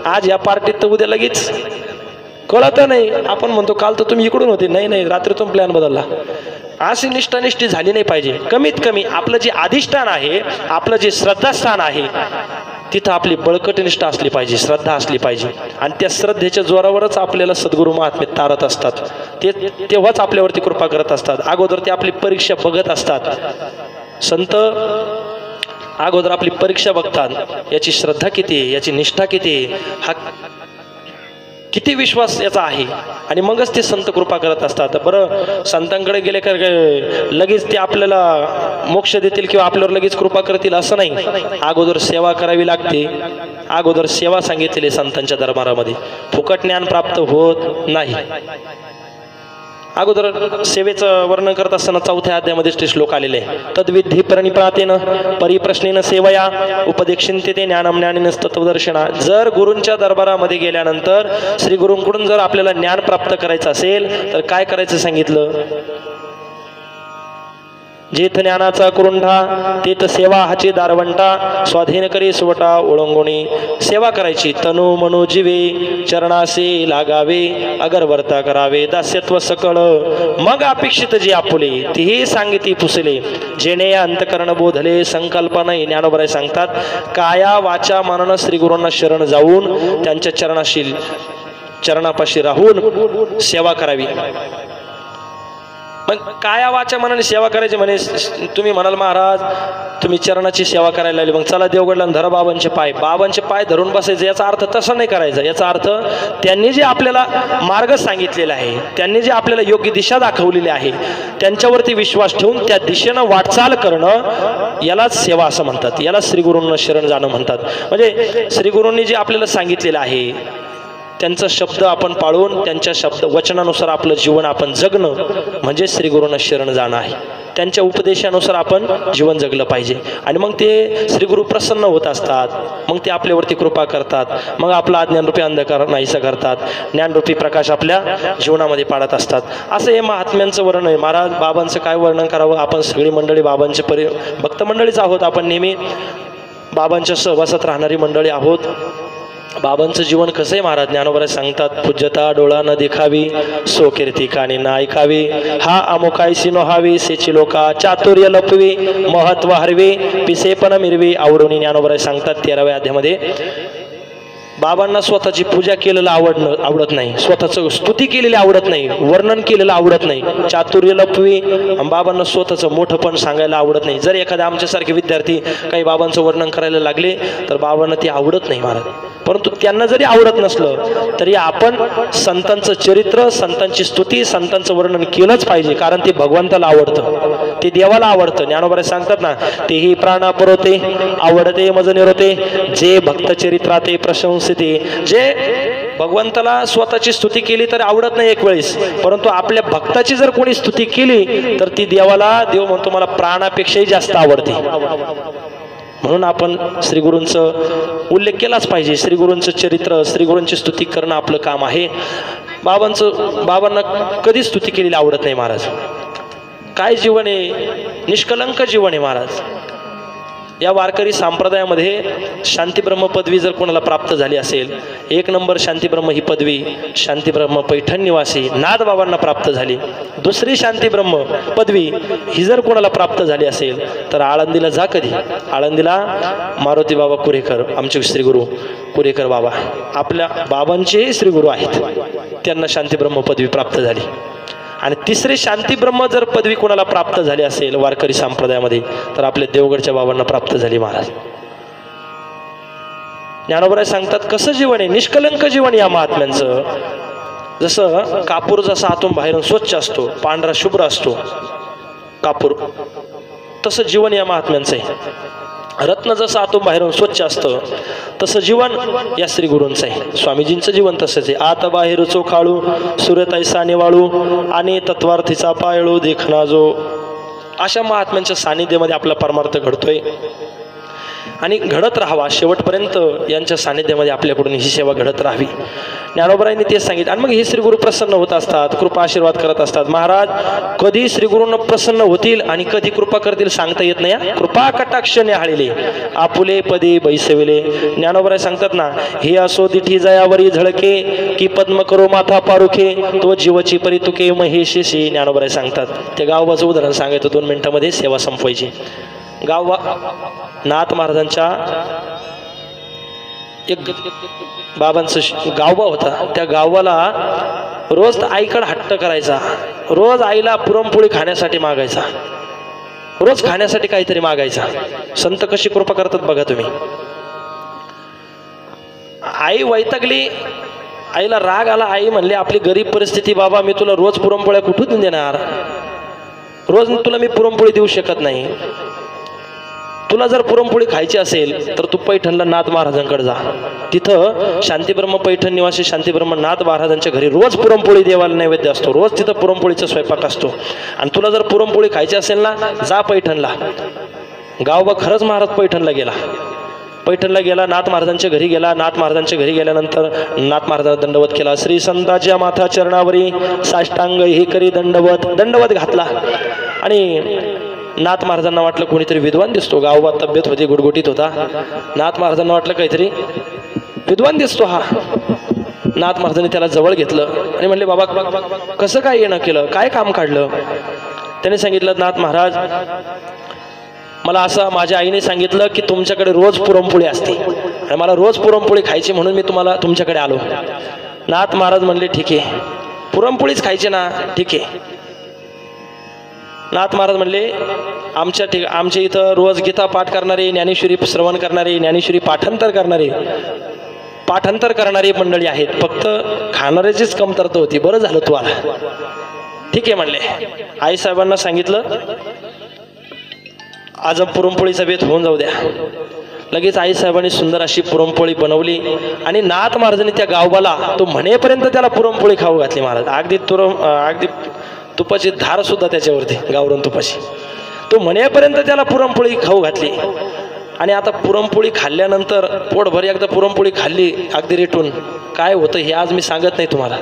आज या पार्टीत तर उद्या लगेच कळत नाही. आपण म्हणतो काल तर तुम्ही इकडून होते, नाही नाही रात्रीतून प्लॅन बदलला. अशी निष्ठानिष्ठी झाली नाही पाहिजे. कमीत कमी आपलं जे अधिष्ठान आहे, आपलं जे श्रद्धास्थान आहे, तिथं आपली बळकट निष्ठा असली पाहिजे, श्रद्धा असली पाहिजे. आणि त्या श्रद्धेच्या जोरावरच आपल्याला सद्गुरू महात्मे तारत असतात. तेव्हाच आपल्यावरती कृपा करत असतात. अगोदर ते आपली परीक्षा बघत असतात. संत अगोदर आपली परीक्षा बघतात, याची श्रद्धा किती आहे, याची निष्ठा किती आहे, हा किती विश्वास याचा आहे, आणि मगच ते संत कृपा करत असतात. बरं संतांकडे गेले का लगेच ते आपल्याला मोक्ष देतील किंवा आपल्यावर लगेच कृपा करतील असं नाही. अगोदर सेवा करावी लागते. अगोदर सेवा सांगितलेली संतांच्या दरबारामध्ये. फुकट ज्ञान प्राप्त होत नाही. अगोदर सेवेचं वर्णन करत असताना 4थ्या अध्यायामध्ये ते श्लोक आलेले आहे. तद्विधी प्रणिपातेन परिप्रश्नेन सेवया उपदेक्षिंते ते ज्ञानम ज्ञानेन तत्वदर्शना. जर गुरूंच्या दरबारामध्ये गेल्यानंतर श्री गुरूंकडून जर आपल्याला ज्ञान प्राप्त करायचं असेल तर काय करायचं सांगितलं? जेथ ज्ञानाचा कुरुंढा तेथ सेवा हाची दारवंटा. स्वाधीन करी सुवटा ओळंगुणी. सेवा करायची. तनु मनो जीवे चरणासे लागावे. अगर वर्ता करावे दास्यत्व सकळ. मग अपेक्षित जे आपुले तीही सांगिती पुसले. जेणे अंतकरण बोधले संकल्पना. ज्ञानोबराय सांगतात, काया वाचा मनन श्री गुरूंना शरण जाऊन त्यांच्या चरणापाशी राहून सेवा करावी. मग काया वाचा मनाने सेवा करायची. म्हणे तुम्ही म्हणाल महाराज तुम्ही चरणाची सेवा करायला लागली, मग चला देवगडला धरा बाबांचे पाय. बाबांचे पाय धरून बसायचे याचा अर्थ तसा नाही करायचा. याचा अर्थ त्यांनी जे आपल्याला मार्ग सांगितलेला आहे, त्यांनी जे आपल्याला योग्य दिशा दाखवलेली आहे, त्यांच्यावरती विश्वास ठेवून त्या दिशेनं वाटचाल करणं, यालाच सेवा असं म्हणतात. याला श्री गुरूंना शरण जाणं म्हणतात. म्हणजे श्री गुरूंनी जे आपल्याला सांगितलेलं आहे त्यांचा शब्द आपण पाळून त्यांच्या वचनानुसार आपलं जीवन आपण जगणं म्हणजे श्री गुरूंना शरण जाणं आहे. त्यांच्या उपदेशानुसार आपण जीवन जगलं पाहिजे. आणि मग ते श्री गुरु प्रसन्न होत असतात. मग ते आपल्यावरती कृपा करतात. मग आपला अज्ञानरूपी अंधकार नाहीसा करतात. ज्ञानरूपी प्रकाश आपल्या जीवनामध्ये पाडत असतात. असं हे महात्म्यांचं वर्णन आहे. महाराज बाबांचं काय वर्णन करावं. आपण सगळी मंडळी बाबांचे भक्त मंडळीच आहोत. आपण नेहमी बाबांच्या सहवासात राहणारी मंडळी आहोत. बाबांचं जीवन कसं आहे महाराज. ज्ञानोबराय सांगतात, पूज्यता डोळा न दिखावी सो कीर्ती कानी ना ऐकावी. हा अमुकायसी नोहावी सेची लोका चातुर्य लपवी महत्व हरवी पिसेपण मिरवी आवडून. ज्ञानोबराय सांगतात 13व्या अध्यायामध्ये, बाबांना स्वतःची पूजा केलेलं आवडत नाही, स्वतःचं स्तुती केलेली आवडत नाही, वर्णन केलेलं आवडत नाही. चातुर्य लपवी. बाबांना स्वतःचं मोठंपण सांगायला आवडत नाही. जर एखाद्या आमच्यासारखे विद्यार्थी काही बाबांचं वर्णन करायला लागले तर बाबांना ते आवडत नाही महाराज. परंतु त्यांना जरी आवडत नसलं तरी आपण संतांचं चरित्र, संतांची स्तुती, संतांचं वर्णन केलंच पाहिजे. कारण ते भगवंताला आवडतं, ते देवाला आवडतं. ज्ञानोबराय सांगतात ना, तेही प्राणा पुरवते आवडते मज निरोते जे भक्त चरित्राते प्रशंसिते. जे भगवंताला स्वतःची स्तुती केली तर आवडत नाही एक वेळेस, परंतु आपल्या भक्ताची जर कोणी स्तुती केली तर ती देवाला, देव म्हणतो मला प्राणापेक्षाही जास्त आवडते. म्हणून आपण श्री गुरूंचं उल्लेख केलाच पाहिजे. श्री गुरूंचं चरित्र, श्री गुरूंची स्तुती करणं आपलं काम आहे. बाबांना कधीच स्तुती केलेली आवडत नाही महाराज. काय जीवन आहे, निष्कलंक जीवन आहे महाराज. या वारकरी संप्रदायामध्ये शांतीब्रह्म पदवी जर कोणाला प्राप्त झाली असेल, 1 नंबर शांतीब्रह्म ही पदवी शांतीब्रह्म पैठण निवासी नाथ बाबांना प्राप्त झाली. दुसरी शांतीब्रह्म पदवी ही जर कोणाला प्राप्त झाली असेल तर आळंदीला जा. कधी आळंदीला मारुती बाबा कुरेकर, आमचे श्रीगुरू कुरेकर बाबा, आपल्या बाबांचेही श्रीगुरू आहेत, त्यांना शांतीब्रह्म पदवी प्राप्त झाली. आणि तिसरी शांतीब्रह्म जर पदवी कोणाला प्राप्त झाली असेल वारकरी संप्रदायामध्ये तर आपल्या देवगडच्या बाबांना प्राप्त झाली महाराज. ज्ञानोबराय सांगतात कसं जीवन आहे, निष्कलंक जीवन या महात्म्यांचं. जसं कापूर जसा आतून बाहेरून स्वच्छ असतो, पांढरा शुभ्र असतो कापूर, तसं जीवन या महात्म्यांचं आहे. रत्न जसं आतून बाहेरून स्वच्छ असतं तसं जीवन या श्री गुरूंचं आहे. स्वामीजींचं जीवन तसंच आहे. आत बाहेर चोखाळू सूर्यताईसा निवाळू आणि तत्वार्थीचा पायळू देखना जो. अशा महात्म्यांच्या सानिध्यामध्ये आपला परमार्थ घडतोय आणि घडत राहावा शेवटपर्यंत. यांच्या सानिध्यामध्ये आपल्याकडून ही सेवा घडत राहावी. ज्ञानोबरायांनी तेच सांगितलं. आणि मग हे श्रीगुरू प्रसन्न होत असतात, कृपा आशीर्वाद करत असतात. महाराज कधी श्रीगुरूंना प्रसन्न होतील आणि कधी कृपा करतील सांगता येत नाही. कृपा कटाक्ष न्याहाळिले आपुले पदी बैसविले. ज्ञानोबराय सांगतात ना, हे असो दिठी जयावरी झळके की पद्म करो माथा पारुखे तो जीवची परितुके महेशेशी. ज्ञानोबराय सांगतात. त्या गावाचं उदाहरण सांगायचं 2 मिनिटांमध्ये सेवा संपवायची. नाथ महाराजांच्या एक बाबांचं गावबा होता. त्या गावाला रोज आईकडे हट्ट करायचा, रोज आईला पुरणपोळी खाण्यासाठी मागायचा, रोज खाण्यासाठी काहीतरी मागायचा. संत कशी कृपा करतात बघा तुम्ही. आई वैतागली, आईला राग आला. आई म्हणले आपली गरीब परिस्थिती बाबा, मी तुला रोज पुरणपोळ्या कुठून देणार, रोज तुला मी पुरणपोळी देऊ शकत नाही. तुला जर पुरणपोळी खायची असेल तर तू पैठणला नाथ महाराजांकडे जा. तिथं शांतीब्रह्म पैठण निवासी शांतीब्रह्म नाथ महाराजांच्या घरी रोज पुरणपोळी देवाला नैवेद्य असतो, रोज तिथं पुरणपोळीचा स्वयंपाक असतो. आणि तुला जर पुरणपोळी खायची असेल ना, जा पैठणला. गावबा खरंच महाराज पैठणला गेला. पैठणला गेला, नाथ महाराजांच्या घरी गेला. नाथ महाराजांच्या घरी गेल्यानंतर नाथ महाराजांना दंडवत केला. श्री संताच्या माथा चरणावरी साष्टांग हे करी दंडवत घातला. आणि नाथ महाराजांना वाटलं कोणीतरी विद्वान दिसतो. गावबा तब्येत होती, गुडगुटीत होता. नाथ महाराजांना वाटलं काहीतरी विद्वान दिसतो हा. नाथ महाराजांनी त्याला जवळ घेतलं आणि म्हणले बाबा कसं काय येणं केलं, काय काम काढलं. त्याने सांगितलं नाथ महाराज मला असं माझ्या आईने सांगितलं की तुमच्याकडे रोज पुरणपोळी असते आणि मला रोज पुरणपोळी खायची म्हणून मी तुमच्याकडे आलो. नाथ महाराज म्हणले ठीक आहे, पुरणपोळीच खायची ना, ठीक आहे. नाथ महाराज म्हणले आमच्या इथं रोज गीता पाठ करणारे, ज्ञानेश्वरी श्रवण करणारे, ज्ञानेश्वरी पाठांतर करणारी मंडळी आहेत, फक्त खाणाऱ्याचीच कमतरता होती. बरं झालं तू आला. ठीक आहे म्हणले. आईसाहेबांना सांगितलं आज पुरणपोळीचा बेत होऊन जाऊ द्या. लगेच आईसाहेबांनी सुंदर अशी पुरणपोळी बनवली आणि नाथ महाराजांनी त्या गावबाला तो म्हणेपर्यंत त्याला पुरणपोळी खाऊ घातली. महाराज अगदी तुपाची धार सुद्धा त्याच्यावरती, गावरण तुपाची. तो म्हणेपर्यंत त्याला पुरणपोळी खाऊ घातली. आणि आता पुरणपोळी खाल्ल्यानंतर पोटभर एकदा पुरणपोळी खाल्ली अगदी रेटून, काय होतं हे आज मी सांगत नाही तुम्हाला.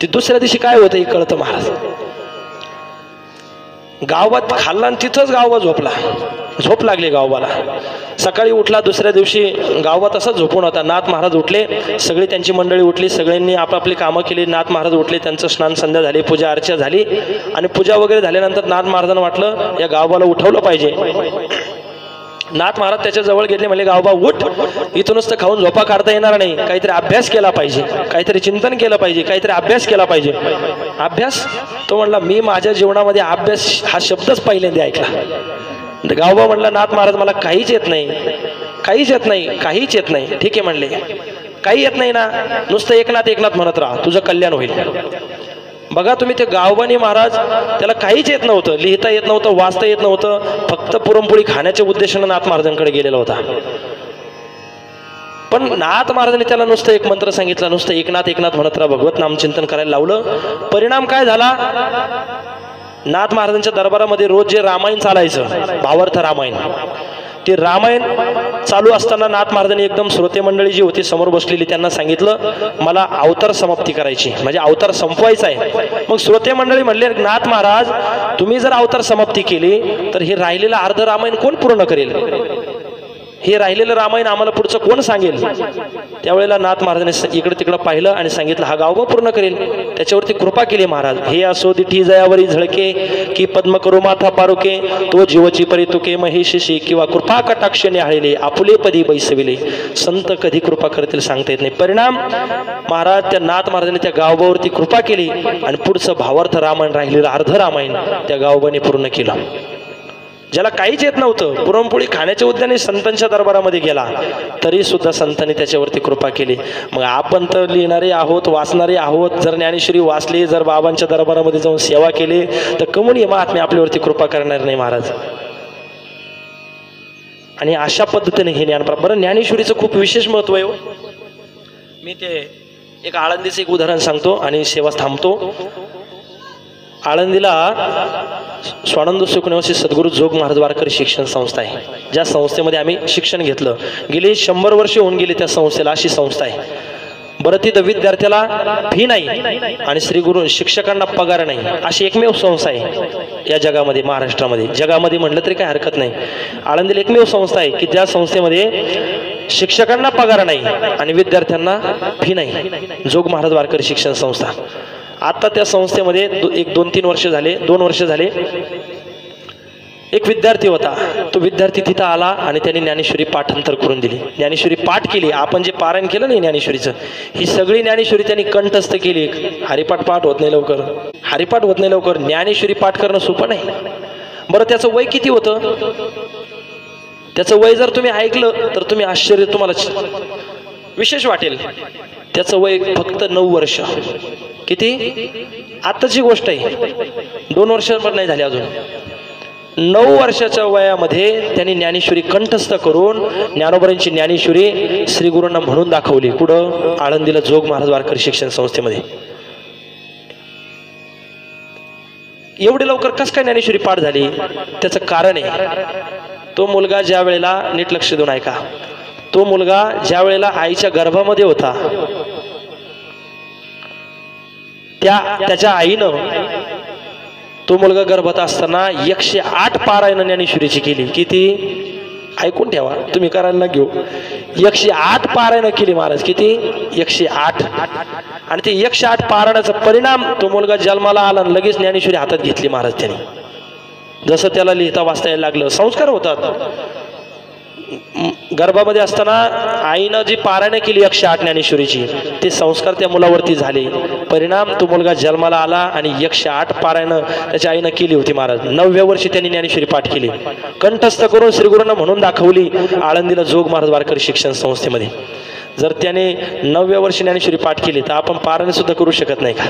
ती दुसऱ्या दिवशी काय होतं हे कळतं महाराज. गावात खाल्ला आणि तिथंच गावबा झोप लागली गावबाला. सकाळी उठला, दुसऱ्या दिवशी गावबा तसाच झोपून होता. नाथ महाराज उठले, सगळी त्यांची मंडळी उठली, सगळ्यांनी आपापली कामं केली. नाथ महाराज उठले, त्यांचं स्नान संध्या झाली, पूजा अर्चा झाली. आणि पूजा वगैरे झाल्यानंतर नाथ महाराजांना वाटलं या गावबाला उठवलं पाहिजे. नाथ महाराज त्याच्या जवळ गेले, म्हणले गावबा उठ, इथून नुसतं खाऊन झोपा काढता येणार नाही, काहीतरी अभ्यास केला पाहिजे, काहीतरी चिंतन केलं पाहिजे, काहीतरी अभ्यास केला पाहिजे. अभ्यास? तो म्हणला मी माझ्या जीवनामध्ये अभ्यास हा शब्दच पहिल्यांदा ऐकला. गावबा म्हणला नाथ महाराज मला काहीच येत नाही. ठीक आहे म्हणले, काही येत नाही ना, नुसतं एकनाथ म्हणत राहा, तुझं कल्याण होईल. बघा तुम्ही, ते गावबानी महाराज त्याला काहीच येत नव्हतं, लिहिता येत नव्हतं, वाचता येत नव्हतं, फक्त पुरणपोळी खाण्याच्या उद्देशानं नाथ महाराजांकडे गेलेला होता. पण नाथ महाराजांनी त्याला नुसतं एक मंत्र सांगितला, नुसतं एकनाथ म्हणत राहा, भगवत नामचिंतन करायला लावलं. परिणाम काय झाला, नाथ महाराजांच्या दरबारामध्ये रोज जे रामायण चालायचं, भावार्थ रामायण, ते रामायण चालू असताना नाथ महाराजांनी एकदम श्रोते मंडळी जी होती समोर बसलेली त्यांना सांगितलं मला अवतार समाप्ती करायची, म्हणजे अवतार संपवायचा आहे. मग श्रोते मंडळी म्हणले नाथ महाराज तुम्ही जर अवतार समाप्ती केली तर हे राहिलेलं अर्ध रामायण कोण पूर्ण करेल, हे राहिलेलं रामायण आम्हाला पुढचं कोण सांगेल. त्यावेळेला नाथ महाराजांनी इकडे तिकडं पाहिलं आणि सांगितलं हा गावबा पूर्ण करेल. त्याच्यावरती कृपा केली महाराज. हे असो दिठी जयावरी झळके की पद्म करू माथा पारुके तो जीवची परितुके महेशिशी किंवा कृपा कटाक्ष न्याहाळले आपुले पदी बैसविले. संत कधी कृपा करतील सांगता येत नाही. परिणाम महाराज त्या नाथ महाराजांनी त्या गावबावरती कृपा केली आणि पुढचं भावार्थ रामायण राहिलेलं अर्ध रामायण त्या गावबाने पूर्ण केलं. ज्याला काहीच येत नव्हतं, पुरणपोळी खाण्याच्या उद्याने संतांच्या दरबारामध्ये गेला तरी सुद्धा संतांनी त्याच्यावरती कृपा केली. मग आपण तर लिहिणारे आहोत, वाचणारे आहोत. जर ज्ञानेश्वरी वाचली, जर बाबांच्या दरबारामध्ये जाऊन सेवा केली तर कमुनी महात्मे आपल्यावरती कृपा करणार नाही महाराज. आणि अशा पद्धतीने हे ज्ञान प्राप्त. बरं ज्ञानेश्वरीचं खूप विशेष महत्व आहे. मी ते एक आळंदीचं एक उदाहरण सांगतो आणि सेवा थांबतो. आळंदीला स्वानंद सुखनिवासी सद्गुरू जोग महाराज वारकरी शिक्षण संस्था आहे. ज्या संस्थेमध्ये आम्ही शिक्षण घेतलं, गेली 100 वर्षे होऊन गेली त्या संस्थेला. अशी संस्था आहे. बरं तिथं विद्यार्थ्याला फी नाही आणि श्री गुरु शिक्षकांना पगार नाही, अशी एकमेव संस्था आहे या जगामध्ये, महाराष्ट्रामध्ये. जगामध्ये म्हटलं तरी काही हरकत नाही. आळंदीला एकमेव संस्था आहे की ज्या संस्थेमध्ये शिक्षकांना पगार नाही आणि विद्यार्थ्यांना फी नाही. जोग महाराज वारकरी शिक्षण संस्था. आता त्या संस्थेमध्ये 2-3 वर्ष झाले, 2 वर्ष झाले, एक विद्यार्थी होता. तो विद्यार्थी तिथं आला आणि त्याने ज्ञानेश्वरी पाठांतर करून दिली. ज्ञानेश्वरी पाठ केली. आपण जे पारायण केलं नाही ज्ञानेश्वरीचं, ही सगळी ज्ञानेश्वरी त्यांनी कंठस्थ केली. हरिपाठ पाठ होत नाही लवकर, हरिपाठ होत नाही लवकर. ज्ञानेश्वरी पाठ करणं सोपं नाही. बरं त्याचं वय किती होतं? त्याचं वय जर तुम्ही ऐकलं तर तुम्ही आश्चर्य, तुम्हाला विशेष वाटेल. त्याचं वय फक्त 9 वर्ष. किती? आताची गोष्ट आहे, 2 वर्ष पण नाही झाली अजून. 9 वर्षाच्या वयामध्ये त्यांनी ज्ञानेश्वरी कंठस्थ करून ज्ञानोबरांची ज्ञानेश्वरी श्री गुरूंना म्हणून दाखवली. कुठं? आळंदीला जोग महाराज वारकरी शिक्षण संस्थेमध्ये. एवढे लवकर कसं काय ज्ञानेश्वरी पाठ झाली? त्याचं कारण आहे, तो मुलगा ज्या वेळेला, नीट लक्ष देऊन ऐका, तो मुलगा ज्या वेळेला आईच्या गर्भामध्ये होता त्याच्या आईनं, तो मुलगा गर्भात असताना 108 पारायण ज्ञानेश्वरीची केली. किती? ऐकून ठेवा, तुम्ही करायला ना घेऊ. 108 पारायण केली महाराज. किती? 108. आणि ते 108 पारायणाचा परिणाम तो मुलगा जन्माला आला आणि लगेच ज्ञानेश्वरी हातात घेतली महाराज त्यांनी. जसं त्याला लिहिता वाचता यायला लागलं, संस्कार होतात. गर्भामध्ये असताना आईनं जी पारायण केली 108 ज्ञानेश्वरीची, ते संस्कार त्या मुलावरती झाले. परिणाम तो मुलगा जन्माला आला आणि 108 पारायण त्याच्या आईनं केली होती महाराज. 9व्या वर्षी त्यांनी ज्ञानेश्वरी पाठ केली, कंठस्थ करून श्रीगुरूंना म्हणून दाखवली आळंदीला जोग महाराज वारकरी शिक्षण संस्थेमध्ये. जर त्याने 9व्या वर्षी ज्ञानेश्वरी पाठ केली तर आपण पारायण सुद्धा करू शकत नाही का?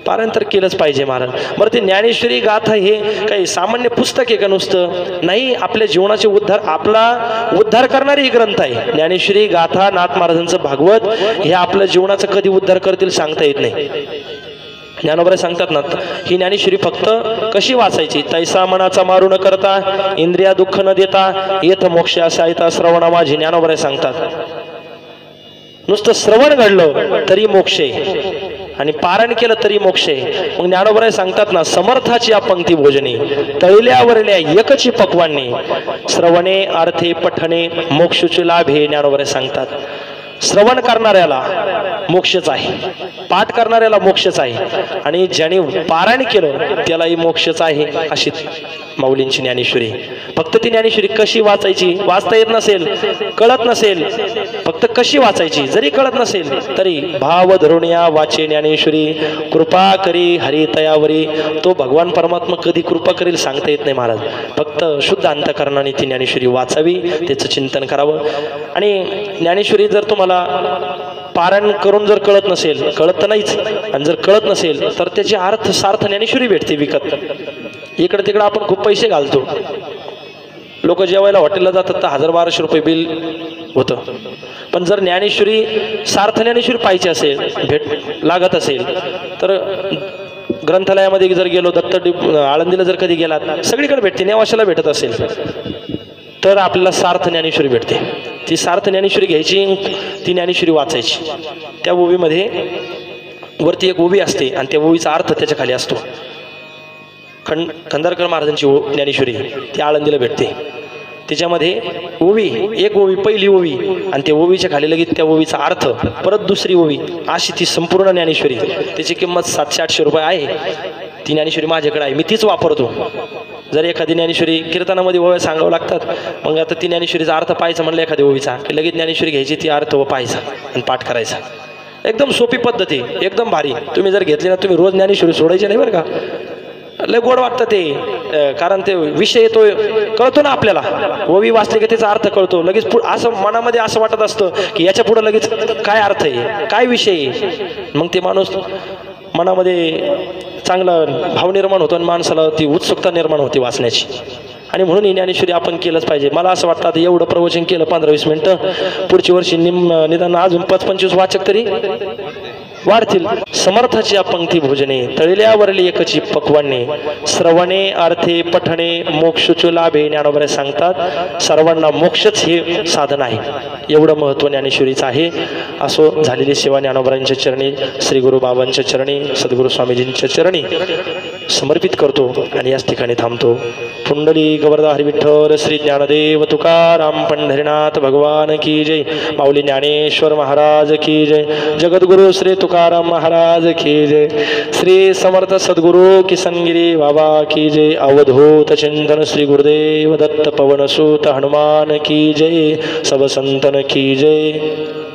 पारायण तर केलंच पाहिजे महाराज. बरं ते ज्ञानेश्वरी गाथा हे काही सामान्य पुस्तक आहे का नुसतं? नाही, आपल्या जीवनाचे उद्धार, आपला उद्धार करणारी ही ग्रंथ आहे. ज्ञानेश्वरी गाथा, नाथ महाराजांचं भागवत हे आपल्या जीवनाचा कधी उद्धार करतील सांगता येत नाही. ज्ञानोबा सांगतात ना, ही ज्ञानेश्वरी फक्त कशी वाचायची? तैसा मनाचा मारू न करता, इंद्रिया दुःख न देता, येथ मोक्ष असा येता श्रवणा माझी. ज्ञानोबा सांगतात नुसतं श्रवण घडलं तरी मोक्ष आहे आणि पारायण केलं तरी मोक्ष आहे. मग ज्ञानोबा सांगतात ना, समर्थाची पंक्ती भोजने तळल्यावरल्या एकची पक्वाने, श्रवणे अर्थे पठणे मोक्षचे लाभ हे ज्ञानोबा सांगतात. श्रवण करणाऱ्याला मोक्षच आहे, पाठ करणाऱ्याला मोक्षच आहे आणि ज्याने पारायण केलं त्यालाही मोक्षच आहे. अशी माऊलींची ज्ञानेश्वरी. फक्त ती ज्ञानेश्वरी कशी वाचायची? वाचता येत नसेल, कळत नसेल, फक्त कशी वाचायची जरी कळत नसेल तरी भाव धरून या वाचे ज्ञानेश्वरी, कृपा करी हरी तयावरी. तो भगवान परमात्मा कधी कृपा करेल सांगता येत नाही महाराज. फक्त शुद्ध अंतःकरणाने ती ज्ञानेश्वरी वाचावी, त्याचं चिंतन करावं. आणि ज्ञानेश्वरी जर तुम्हाला पारायण करून जर कळत नसेल, कळत तर नाहीच, आणि जर कळत नसेल तर त्याची अर्थ सार्थ ज्ञानेश्वरी भेटते विकत. इकडे तिकडे आपण खूप पैसे घालतो. लोक जेवायला हॉटेलला जातात तर 1000-1200 रुपये बिल होतं. पण जर ज्ञानेश्वरी सार्थ ज्ञानेश्वरी पाहिजे असेल, लागत असेल तर ग्रंथालयामध्ये जर गेलो, आळंदीला जर कधी गेलात, सगळीकडे भेटते. नेवाशाला भेटत असेल तर आपल्याला सार्थ ज्ञानेश्वरी भेटते. ती सार्थ ज्ञानेश्वरी घ्यायची, ती ज्ञानेश्वरी वाचायची. त्या ओवीमध्ये वरती एक ओवी असते आणि त्या ओवीचा अर्थ त्याच्या खाली असतो. खंदारकर महाराजांची ज्ञानेश्वरी ती आळंदीला भेटते. त्याच्यामध्ये ओवी, एक ओवी, पहिली ओवी आणि त्या ओवीच्या खाली लगेच त्या ओवीचा अर्थ, परत दुसरी ओवी, अशी ती संपूर्ण ज्ञानेश्वरी. त्याची किंमत 700-800 रुपये आहे. ती ज्ञानेश्वरी माझ्याकडे आहे, मी तीच वापरतो. जर एखादी ज्ञानेश्वरी कीर्तनामध्ये ओव्या सांगावं लागतात, मग आता ती ज्ञानेश्वरीचा अर्थ पाहायचा म्हणलं एखाद्या ओवीचा की लगेच ज्ञानेश्वरी घ्यायची, ती अर्थ व पाहायचा आणि पाठ करायचा. एकदम सोपी पद्धती, एकदम भारी. तुम्ही जर घेतली ना, तुम्ही रोज ज्ञानेश्वरी सोडायची नाही बरं का. लय गोड वाटतं ते, कारण ते विषय येतो, कळतो ना आपल्याला. ओवी वाचली की त्याचा अर्थ कळतो लगेच. असं मनामध्ये असं वाटत असतं की याच्या पुढं लगेच काय अर्थ आहे, काय विषय आहे. मग ते माणूस मनामध्ये चांगला भाव निर्माण होतो आणि माणसाला ती उत्सुकता निर्माण होती वाचण्याची. आणि म्हणून ही ज्ञानेश्वरी आपण केलंच पाहिजे. मला असं वाटतं आता एवढं प्रवचन केलं 15-20 मिनिटं, पुढच्या वर्षी निदान अजून 25-25 वाचक तरी वाढतील. समर्थाची पंक्ती भोजने, तळल्यावरली एकची पक्वाने, श्रवणे अर्थे पठणे मोक्षचो लाभे. ज्ञानोबा सांगतात सर्वांना मोक्षच हे साधन आहे. एवढं महत्त्व ज्ञानेश्वरीचं आहे. असो, झालेली सेवा ज्ञानोबांच्या चरणी, श्री गुरु बाबांच्या चरणी, सद्गुरु स्वामीजींच्या चरणी समर्पित करतो आणि याच ठिकाणी थांबतो. पुंडली गवर्धा हरी विठ्ठल श्री ज्ञानदेव तुकाराम पंढरीनाथ भगवान की जय. माऊली ज्ञानेश्वर महाराज की जय. जगद्गुरु श्री तुकाराम महाराज की जय. श्री समर्थ सद्गुरु किसनगिरी बाबा की जय. अवधूत चिंतन श्री गुरुदेव दत्त पवन सुत हनुमान की जय. सब संतन की जय.